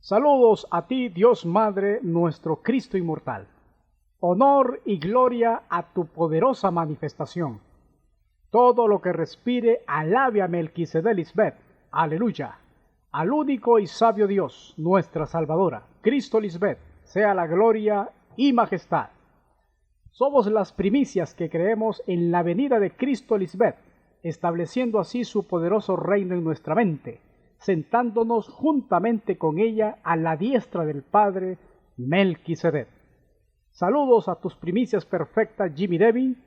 Saludos a ti, Dios Madre, nuestro Cristo inmortal. Honor y gloria a tu poderosa manifestación. Todo lo que respire, alabe a Melquisedec Lisbeth. Aleluya. Al único y sabio Dios, nuestra Salvadora, Cristo Lisbeth, sea la gloria y majestad. Somos las primicias que creemos en la venida de Cristo Lisbeth, estableciendo así su poderoso reino en nuestra mente, sentándonos juntamente con ella a la diestra del Padre Melquisedec. Saludos a tus primicias perfectas, Jimmy Devin,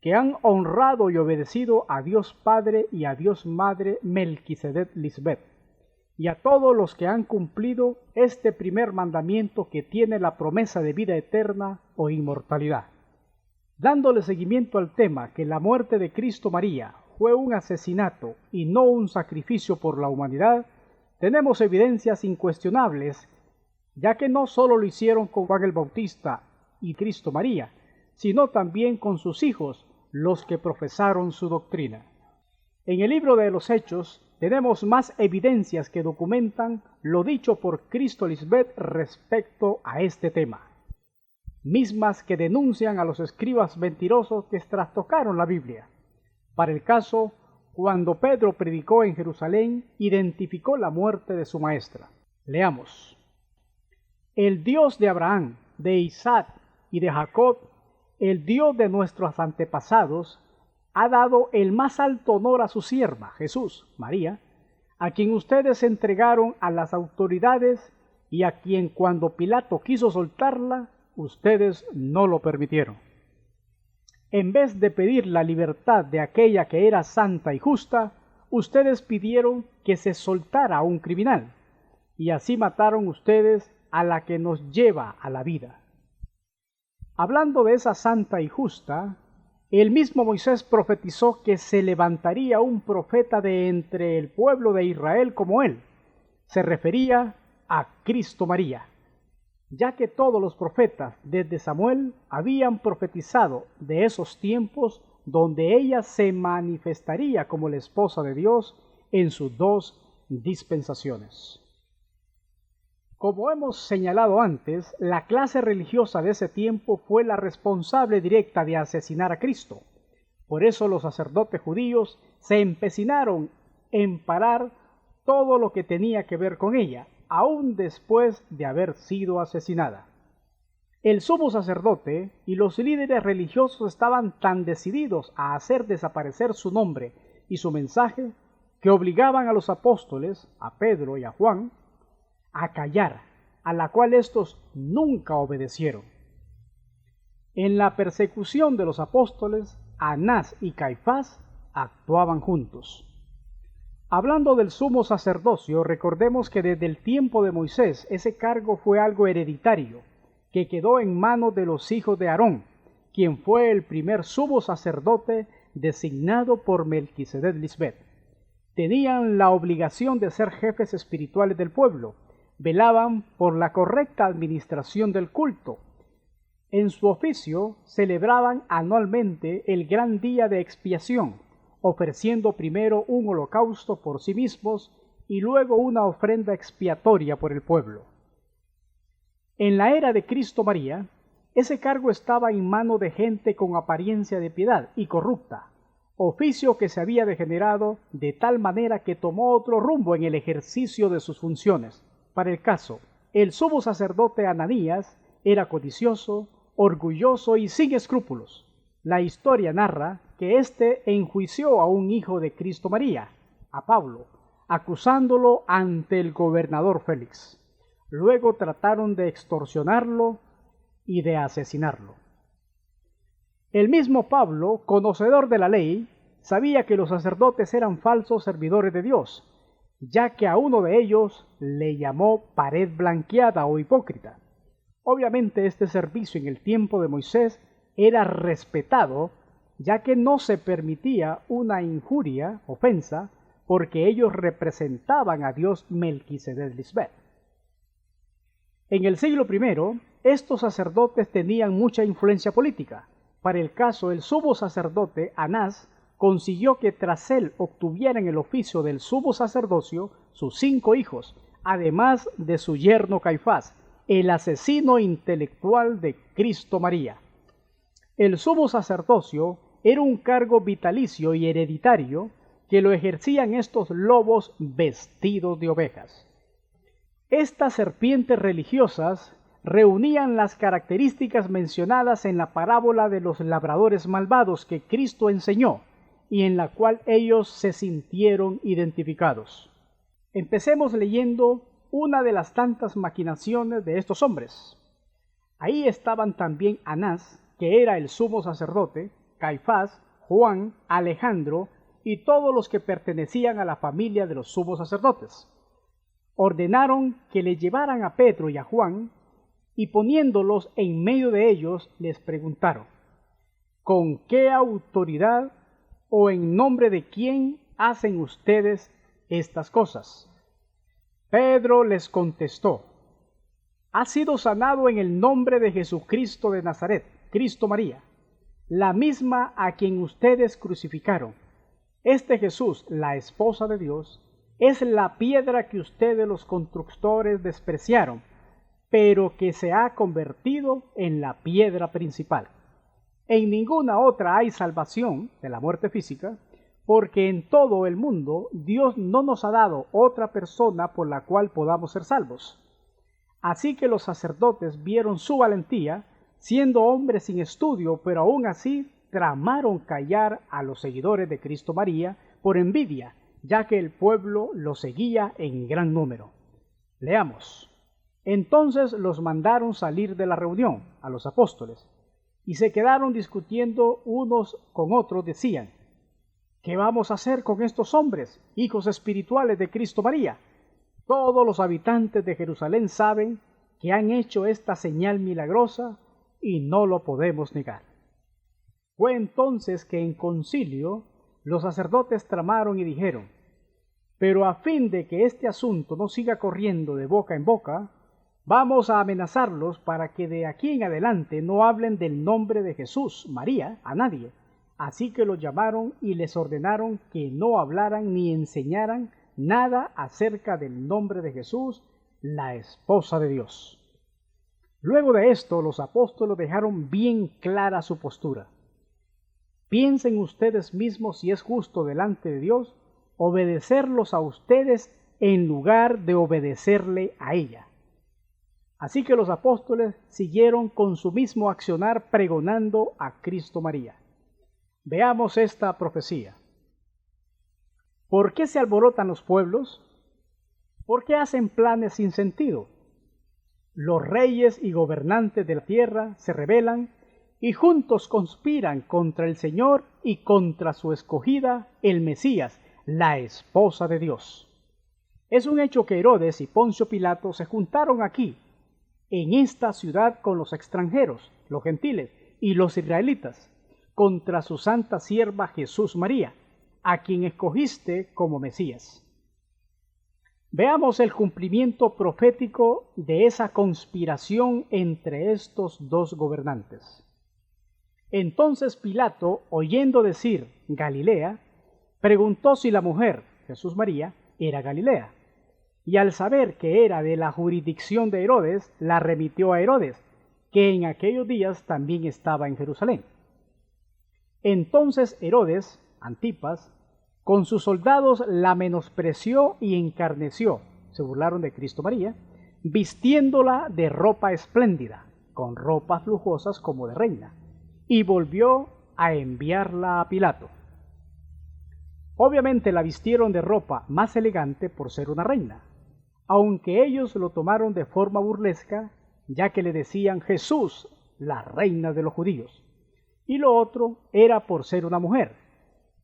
que han honrado y obedecido a Dios Padre y a Dios Madre Melquisedec Lisbeth, y a todos los que han cumplido este primer mandamiento que tiene la promesa de vida eterna o inmortalidad. Dándole seguimiento al tema que la muerte de Cristo María fue un asesinato y no un sacrificio por la humanidad, tenemos evidencias incuestionables, ya que no solo lo hicieron con Juan el Bautista y Cristo María, sino también con sus hijos, los que profesaron su doctrina. En el libro de los Hechos tenemos más evidencias que documentan lo dicho por Cristo Lisbeth respecto a este tema, mismas que denuncian a los escribas mentirosos que trastocaron la Biblia. Para el caso, cuando Pedro predicó en Jerusalén, identificó la muerte de su maestra. Leamos. El Dios de Abraham, de Isaac y de Jacob, el Dios de nuestros antepasados, ha dado el más alto honor a su sierva, Jesús, María, a quien ustedes entregaron a las autoridades y a quien cuando Pilato quiso soltarla, ustedes no lo permitieron. En vez de pedir la libertad de aquella que era santa y justa, ustedes pidieron que se soltara a un criminal, y así mataron ustedes a la que nos lleva a la vida. Hablando de esa santa y justa, el mismo Moisés profetizó que se levantaría un profeta de entre el pueblo de Israel como él. Se refería a Cristo María, ya que todos los profetas desde Samuel habían profetizado de esos tiempos donde ella se manifestaría como la esposa de Dios en sus dos dispensaciones. Como hemos señalado antes, la clase religiosa de ese tiempo fue la responsable directa de asesinar a Cristo. Por eso los sacerdotes judíos se empecinaron en parar todo lo que tenía que ver con ella, aún después de haber sido asesinada. El sumo sacerdote y los líderes religiosos estaban tan decididos a hacer desaparecer su nombre y su mensaje que obligaban a los apóstoles, a Pedro y a Juan, a callar, a la cual éstos nunca obedecieron. En la persecución de los apóstoles, Anás y Caifás actuaban juntos. Hablando del sumo sacerdocio, recordemos que desde el tiempo de Moisés ese cargo fue algo hereditario, que quedó en manos de los hijos de Aarón, quien fue el primer sumo sacerdote designado por Melquisedec Lisbeth. Tenían la obligación de ser jefes espirituales del pueblo, velaban por la correcta administración del culto. En su oficio celebraban anualmente el gran día de expiación, ofreciendo primero un holocausto por sí mismos y luego una ofrenda expiatoria por el pueblo. En la era de Cristo María, ese cargo estaba en manos de gente con apariencia de piedad y corrupta, oficio que se había degenerado de tal manera que tomó otro rumbo en el ejercicio de sus funciones. Para el caso, el sumo sacerdote Ananías era codicioso, orgulloso y sin escrúpulos. La historia narra que éste enjuició a un hijo de Cristo María, a Pablo, acusándolo ante el gobernador Félix. Luego trataron de extorsionarlo y de asesinarlo. El mismo Pablo, conocedor de la ley, sabía que los sacerdotes eran falsos servidores de Dios, ya que a uno de ellos le llamó pared blanqueada o hipócrita. Obviamente este servicio en el tiempo de Moisés era respetado, ya que no se permitía una injuria, ofensa, porque ellos representaban a Dios Melquisedec Lisbeth. En el siglo I, estos sacerdotes tenían mucha influencia política. Para el caso, el sumo sacerdote Anás consiguió que tras él obtuvieran el oficio del sumo sacerdocio sus 5 hijos, además de su yerno Caifás, el asesino intelectual de Cristo María. El sumo sacerdocio era un cargo vitalicio y hereditario que lo ejercían estos lobos vestidos de ovejas. Estas serpientes religiosas reunían las características mencionadas en la parábola de los labradores malvados que Cristo enseñó y en la cual ellos se sintieron identificados. Empecemos leyendo una de las tantas maquinaciones de estos hombres. Ahí estaban también Anás, que era el sumo sacerdote, Caifás, Juan, Alejandro y todos los que pertenecían a la familia de los sumos sacerdotes. Ordenaron que le llevaran a Pedro y a Juan, y poniéndolos en medio de ellos les preguntaron: ¿con qué autoridad o en nombre de quién hacen ustedes estas cosas? Pedro les contestó: ha sido sanado en el nombre de Jesucristo de Nazaret, Cristo María, la misma a quien ustedes crucificaron. Este Jesús, la esposa de Dios, es la piedra que ustedes los constructores despreciaron, pero que se ha convertido en la piedra principal. En ninguna otra hay salvación de la muerte física, porque en todo el mundo Dios no nos ha dado otra persona por la cual podamos ser salvos. Así que los sacerdotes vieron su valentía, siendo hombres sin estudio, pero aún así tramaron callar a los seguidores de Cristo María por envidia, ya que el pueblo los seguía en gran número. Leamos. Entonces los mandaron salir de la reunión a los apóstoles, y se quedaron discutiendo unos con otros. Decían: ¿qué vamos a hacer con estos hombres, hijos espirituales de Cristo María? Todos los habitantes de Jerusalén saben que han hecho esta señal milagrosa y no lo podemos negar. Fue entonces que en concilio los sacerdotes tramaron y dijeron: pero a fin de que este asunto no siga corriendo de boca en boca, vamos a amenazarlos para que de aquí en adelante no hablen del nombre de Jesús, María, a nadie. Así que los llamaron y les ordenaron que no hablaran ni enseñaran nada acerca del nombre de Jesús, la esposa de Dios. Luego de esto, los apóstoles dejaron bien clara su postura. Piensen ustedes mismos si es justo delante de Dios obedecerlos a ustedes en lugar de obedecerle a ella. Así que los apóstoles siguieron con su mismo accionar pregonando a Cristo María. Veamos esta profecía. ¿Por qué se alborotan los pueblos? ¿Por qué hacen planes sin sentido? Los reyes y gobernantes de la tierra se rebelan y juntos conspiran contra el Señor y contra su escogida, el Mesías, la esposa de Dios. Es un hecho que Herodes y Poncio Pilato se juntaron aquí, en esta ciudad, con los extranjeros, los gentiles y los israelitas, contra su santa sierva Jesús María, a quien escogiste como Mesías. Veamos el cumplimiento profético de esa conspiración entre estos dos gobernantes. Entonces Pilato, oyendo decir Galilea, preguntó si la mujer, Jesús María, era Galilea. Y al saber que era de la jurisdicción de Herodes, la remitió a Herodes, que en aquellos días también estaba en Jerusalén. Entonces Herodes, Antipas, con sus soldados la menospreció y encarneció, se burlaron de Cristo María, vistiéndola de ropa espléndida, con ropas lujosas como de reina, y volvió a enviarla a Pilato. Obviamente la vistieron de ropa más elegante por ser una reina, aunque ellos lo tomaron de forma burlesca, ya que le decían Jesús, la reina de los judíos, y lo otro era por ser una mujer,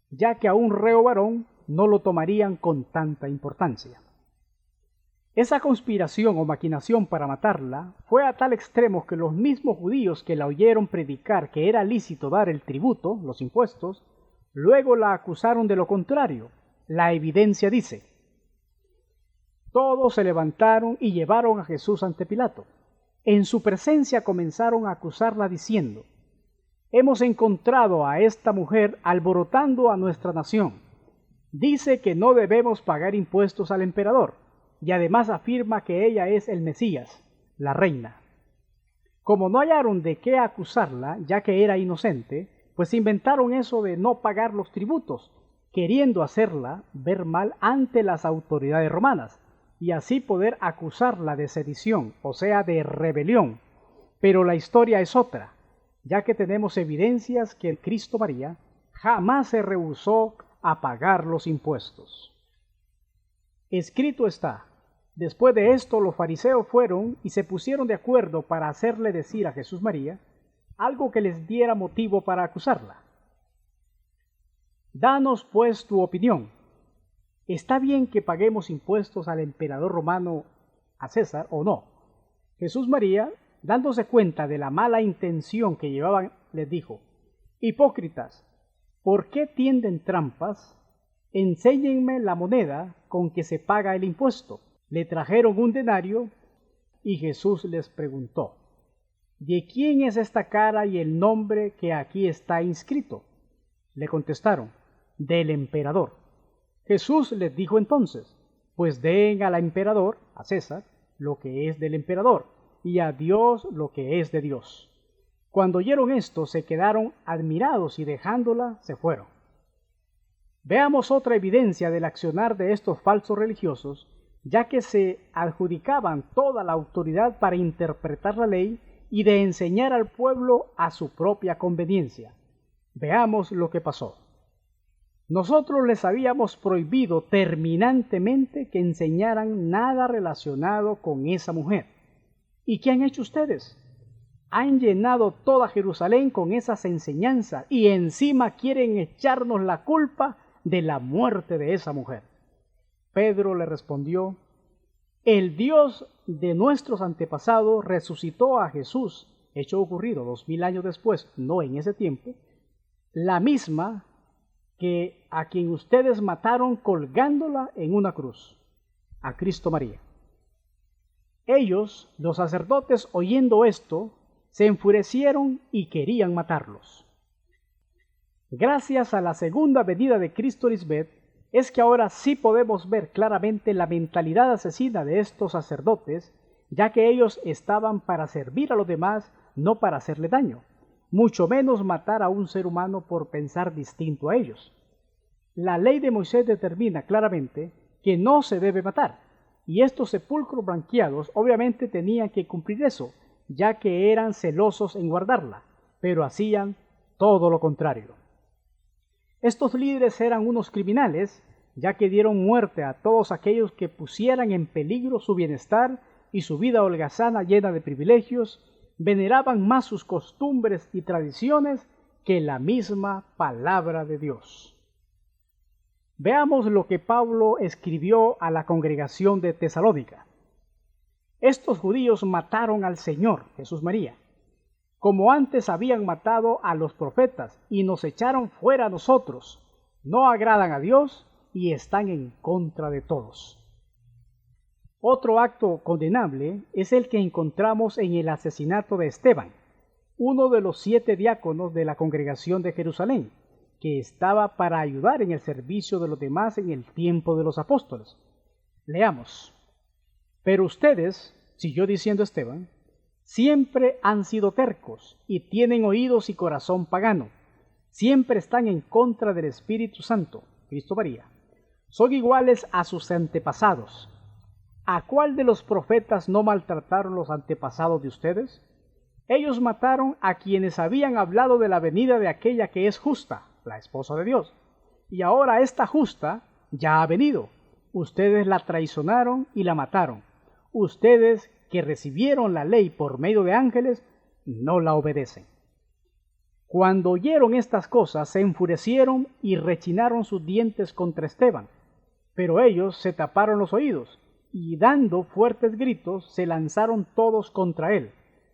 ya que a un reo varón no lo tomarían con tanta importancia. Esa conspiración o maquinación para matarla fue a tal extremo que los mismos judíos que la oyeron predicar que era lícito dar el tributo, los impuestos, luego la acusaron de lo contrario. La evidencia dice: todos se levantaron y llevaron a Jesús ante Pilato. En su presencia comenzaron a acusarla diciendo: hemos encontrado a esta mujer alborotando a nuestra nación. Dice que no debemos pagar impuestos al emperador, y además afirma que ella es el Mesías, la reina. Como no hallaron de qué acusarla, ya que era inocente, pues inventaron eso de no pagar los tributos, queriendo hacerla ver mal ante las autoridades romanas, y así poder acusarla de sedición, o sea, de rebelión. Pero la historia es otra, ya que tenemos evidencias que Cristo María jamás se rehusó a pagar los impuestos. Escrito está: después de esto los fariseos fueron y se pusieron de acuerdo para hacerle decir a Jesús María algo que les diera motivo para acusarla. Danos pues tu opinión. ¿Está bien que paguemos impuestos al emperador romano, a César, o no? Jesús María, dándose cuenta de la mala intención que llevaban, les dijo: hipócritas, ¿por qué tienden trampas? Enséñenme la moneda con que se paga el impuesto. Le trajeron un denario y Jesús les preguntó: ¿de quién es esta cara y el nombre que aquí está inscrito? Le contestaron: del emperador. Jesús les dijo entonces: pues den al emperador, a César, lo que es del emperador, y a Dios lo que es de Dios. Cuando oyeron esto, se quedaron admirados y dejándola, se fueron. Veamos otra evidencia del accionar de estos falsos religiosos, ya que se adjudicaban toda la autoridad para interpretar la ley y de enseñar al pueblo a su propia conveniencia. Veamos lo que pasó. Nosotros les habíamos prohibido terminantemente que enseñaran nada relacionado con esa mujer. ¿Y qué han hecho ustedes? Han llenado toda Jerusalén con esas enseñanzas y encima quieren echarnos la culpa de la muerte de esa mujer. Pedro le respondió: el Dios de nuestros antepasados resucitó a Jesús, hecho ocurrido 2000 años después, no en ese tiempo, la misma que a quien ustedes mataron colgándola en una cruz, a Cristo María. Ellos, los sacerdotes, oyendo esto, se enfurecieron y querían matarlos. Gracias a la segunda venida de Cristo Lisbeth, es que ahora sí podemos ver claramente la mentalidad asesina de estos sacerdotes, ya que ellos estaban para servir a los demás, no para hacerle daño, mucho menos matar a un ser humano por pensar distinto a ellos. La ley de Moisés determina claramente que no se debe matar, y estos sepulcros blanqueados obviamente tenían que cumplir eso, ya que eran celosos en guardarla, pero hacían todo lo contrario. Estos líderes eran unos criminales, ya que dieron muerte a todos aquellos que pusieran en peligro su bienestar y su vida holgazana llena de privilegios, veneraban más sus costumbres y tradiciones que la misma palabra de Dios. Veamos lo que Pablo escribió a la congregación de Tesalónica. Estos judíos mataron al Señor, Jesús María, como antes habían matado a los profetas, y nos echaron fuera a nosotros. No agradan a Dios y están en contra de todos. Otro acto condenable es el que encontramos en el asesinato de Esteban, uno de los 7 diáconos de la congregación de Jerusalén, que estaba para ayudar en el servicio de los demás en el tiempo de los apóstoles. Leamos: pero ustedes, siguió diciendo Esteban, siempre han sido tercos y tienen oídos y corazón pagano. Siempre están en contra del Espíritu Santo, Cristo María. Son iguales a sus antepasados. ¿A cuál de los profetas no maltrataron los antepasados de ustedes? Ellos mataron a quienes habían hablado de la venida de aquella que es justa, la esposa de Dios. Y ahora esta justa ya ha venido. Ustedes la traicionaron y la mataron. Ustedes que recibieron la ley por medio de ángeles, no la obedecen. Cuando oyeron estas cosas, se enfurecieron y rechinaron sus dientes contra Esteban. Pero ellos se taparon los oídos, y dando fuertes gritos, se lanzaron todos contra él.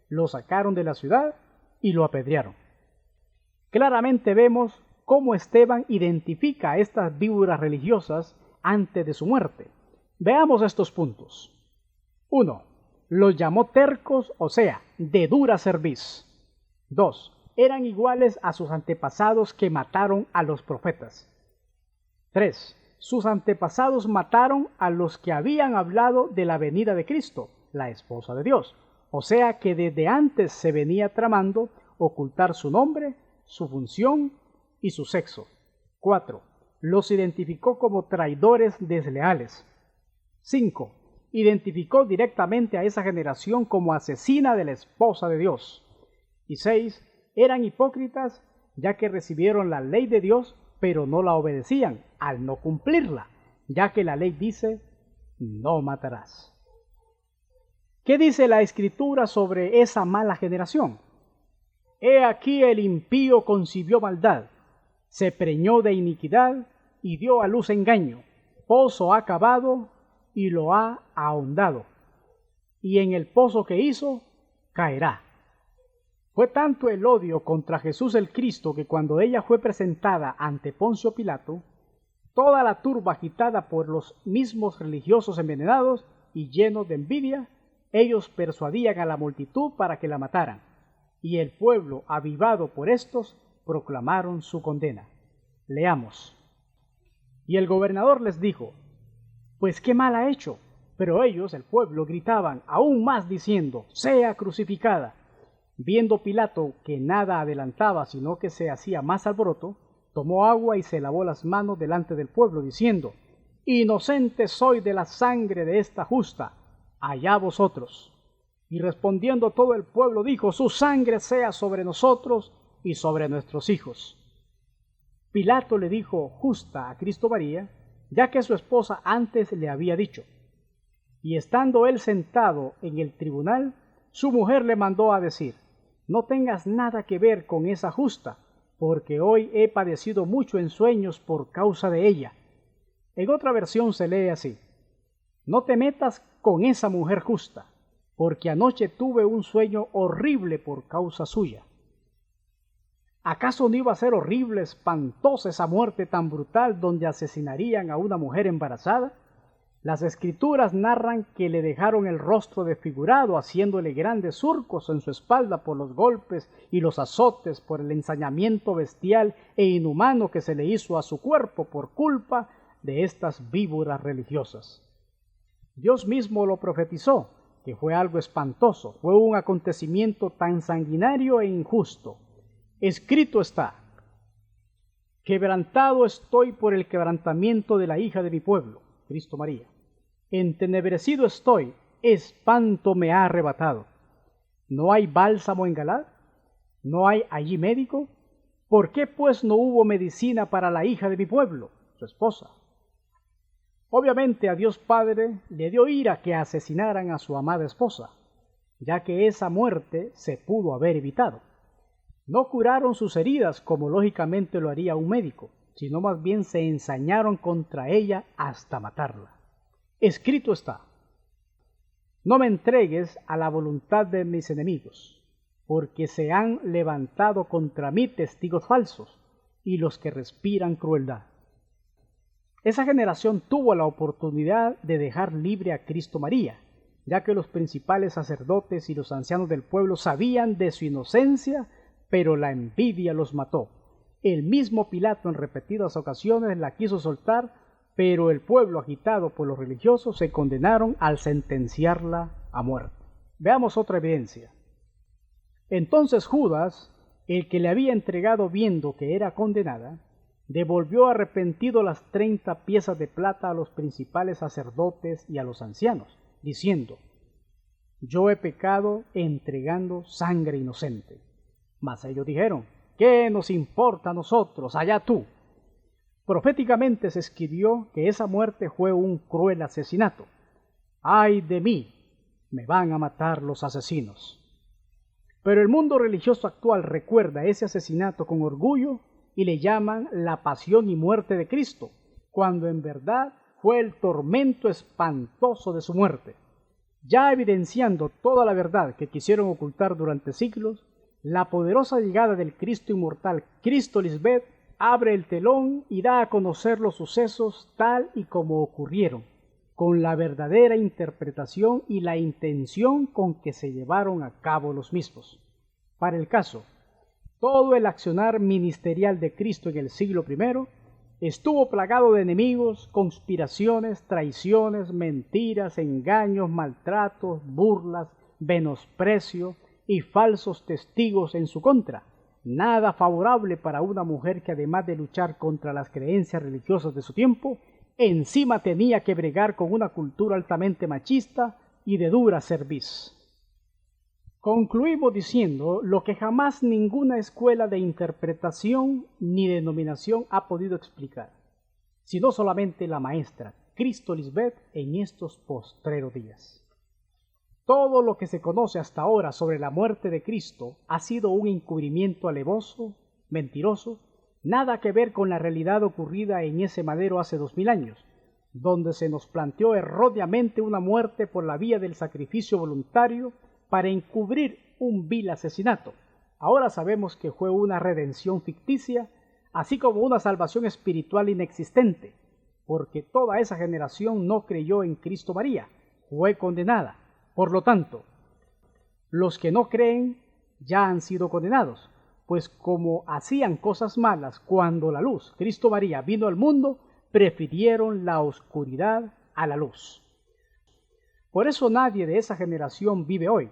Lo sacaron de la ciudad y lo apedrearon. Claramente vemos cómo Esteban identifica a estas víboras religiosas antes de su muerte. Veamos estos puntos. 1. Los llamó tercos, o sea, de dura cerviz. 2. Eran iguales a sus antepasados que mataron a los profetas. 3. sus antepasados mataron a los que habían hablado de la venida de Cristo, la esposa de Dios. O sea que desde antes se venía tramando ocultar su nombre, su función y su sexo. 4. Los identificó como traidores desleales. 5. Identificó directamente a esa generación como asesina de la esposa de Dios. Y 6. Eran hipócritas ya que recibieron la ley de Dios, pero no la obedecían al no cumplirla, ya que la ley dice, no matarás. ¿Qué dice la Escritura sobre esa mala generación? He aquí el impío concibió maldad, se preñó de iniquidad y dio a luz engaño, pozo ha cavado y lo ha ahondado, y en el pozo que hizo caerá. Fue tanto el odio contra Jesús el Cristo que cuando ella fue presentada ante Poncio Pilato, toda la turba agitada por los mismos religiosos envenenados y llenos de envidia, ellos persuadían a la multitud para que la mataran, y el pueblo, avivado por estos, proclamaron su condena. Leamos. Y el gobernador les dijo, pues qué mal ha hecho. Pero ellos, el pueblo, gritaban aún más diciendo, sea crucificada. Viendo Pilato que nada adelantaba, sino que se hacía más alboroto, tomó agua y se lavó las manos delante del pueblo, diciendo, inocente soy de la sangre de esta justa, allá vosotros. Y respondiendo todo el pueblo dijo, su sangre sea sobre nosotros y sobre nuestros hijos. Pilato le dijo justa a Cristo María, ya que su esposa antes le había dicho. Y estando él sentado en el tribunal, su mujer le mandó a decir, no tengas nada que ver con esa justa, porque hoy he padecido mucho en sueños por causa de ella. En otra versión se lee así, no te metas con esa mujer justa, porque anoche tuve un sueño horrible por causa suya. ¿Acaso no iba a ser horrible, espantosa esa muerte tan brutal donde asesinarían a una mujer embarazada? Las Escrituras narran que le dejaron el rostro desfigurado, haciéndole grandes surcos en su espalda por los golpes y los azotes, por el ensañamiento bestial e inhumano que se le hizo a su cuerpo por culpa de estas víboras religiosas. Dios mismo lo profetizó, que fue algo espantoso, fue un acontecimiento tan sanguinario e injusto. Escrito está, quebrantado estoy por el quebrantamiento de la hija de mi pueblo, Cristo María. Entenebrecido estoy, espanto me ha arrebatado. ¿No hay bálsamo en Galaad? ¿No hay allí médico? ¿Por qué pues no hubo medicina para la hija de mi pueblo, su esposa? Obviamente a Dios Padre le dio ira que asesinaran a su amada esposa, ya que esa muerte se pudo haber evitado. No curaron sus heridas como lógicamente lo haría un médico, sino más bien se ensañaron contra ella hasta matarla. Escrito está, no me entregues a la voluntad de mis enemigos, porque se han levantado contra mí testigos falsos y los que respiran crueldad. Esa generación tuvo la oportunidad de dejar libre a Cristo María, ya que los principales sacerdotes y los ancianos del pueblo sabían de su inocencia, pero la envidia los mató. El mismo Pilato en repetidas ocasiones la quiso soltar, pero el pueblo agitado por los religiosos se condenaron al sentenciarla a muerte. Veamos otra evidencia. Entonces Judas, el que le había entregado viendo que era condenada, devolvió arrepentido las 30 piezas de plata a los principales sacerdotes y a los ancianos, diciendo, yo he pecado entregando sangre inocente. Mas ellos dijeron, ¿qué nos importa a nosotros? Allá tú. Proféticamente se escribió que esa muerte fue un cruel asesinato. ¡Ay de mí! Me van a matar los asesinos. Pero el mundo religioso actual recuerda ese asesinato con orgullo y le llaman la pasión y muerte de Cristo, cuando en verdad fue el tormento espantoso de su muerte. Ya evidenciando toda la verdad que quisieron ocultar durante siglos, la poderosa llegada del Cristo inmortal, Cristo Lisbeth, abre el telón y da a conocer los sucesos tal y como ocurrieron, con la verdadera interpretación y la intención con que se llevaron a cabo los mismos. Para el caso, todo el accionar ministerial de Cristo en el siglo I Estuvo plagado de enemigos, conspiraciones, traiciones, mentiras, engaños, maltratos, burlas, menosprecio y falsos testigos en su contra. Nada favorable para una mujer que, además de luchar contra las creencias religiosas de su tiempo, encima tenía que bregar con una cultura altamente machista y de dura cerviz. Concluimos diciendo lo que jamás ninguna escuela de interpretación ni denominación ha podido explicar, sino solamente la maestra Cristo Lisbeth en estos postreros días. Todo lo que se conoce hasta ahora sobre la muerte de Cristo ha sido un encubrimiento alevoso, mentiroso, nada que ver con la realidad ocurrida en ese madero hace 2000 años, donde se nos planteó erróneamente una muerte por la vía del sacrificio voluntario para encubrir un vil asesinato. Ahora sabemos que fue una redención ficticia, así como una salvación espiritual inexistente, porque toda esa generación no creyó en Cristo María, fue condenada. Por lo tanto, los que no creen ya han sido condenados, pues como hacían cosas malas cuando la luz, Cristo María, vino al mundo, prefirieron la oscuridad a la luz. Por eso nadie de esa generación vive hoy.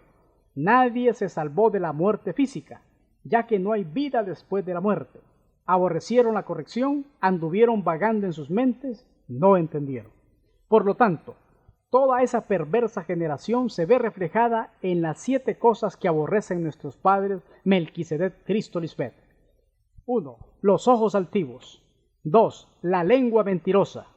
Nadie se salvó de la muerte física, ya que no hay vida después de la muerte. Aborrecieron la corrección, anduvieron vagando en sus mentes, no entendieron. Por lo tanto, toda esa perversa generación se ve reflejada en las 7 cosas que aborrecen nuestros padres Melquisedec, Cristo Lisbeth. 1. Los ojos altivos. 2. La lengua mentirosa.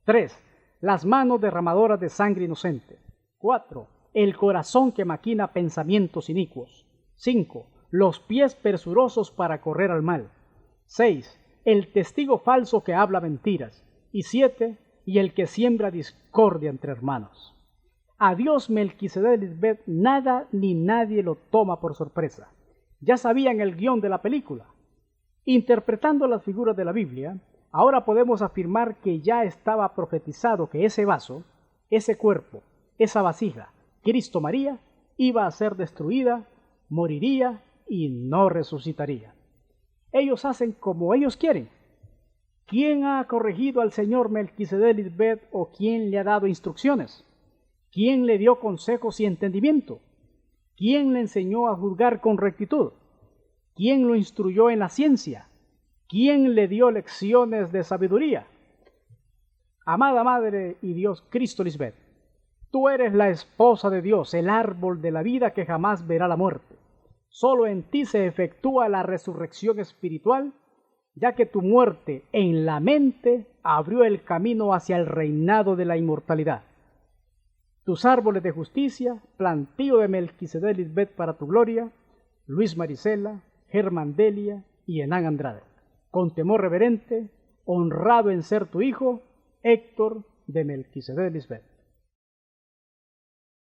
3. Las manos derramadoras de sangre inocente. 4. El corazón que maquina pensamientos inicuos. 5. Los pies presurosos para correr al mal. 6. El testigo falso que habla mentiras. Y 7. Y el que siembra discordia entre hermanos. A Dios Melquisedec Lisbeth nada ni nadie lo toma por sorpresa. Ya sabían el guión de la película. Interpretando las figuras de la Biblia, ahora podemos afirmar que ya estaba profetizado que ese vaso, ese cuerpo, esa vasija, Cristo María, iba a ser destruida, moriría y no resucitaría. Ellos hacen como ellos quieren. ¿Quién ha corregido al señor Melquisedec Lisbeth o quién le ha dado instrucciones? ¿Quién le dio consejos y entendimiento? ¿Quién le enseñó a juzgar con rectitud? ¿Quién lo instruyó en la ciencia? ¿Quién le dio lecciones de sabiduría? Amada Madre y Dios Cristo Lisbeth, tú eres la esposa de Dios, el árbol de la vida que jamás verá la muerte. Solo en ti se efectúa la resurrección espiritual, ya que tu muerte en la mente abrió el camino hacia el reinado de la inmortalidad. Tus árboles de justicia, plantío de Melquisedec Lisbeth para tu gloria, Luis Marisela, Germán Delia y Hernán Andrade. Con temor reverente, honrado en ser tu hijo, Héctor de Melquisedec Lisbeth.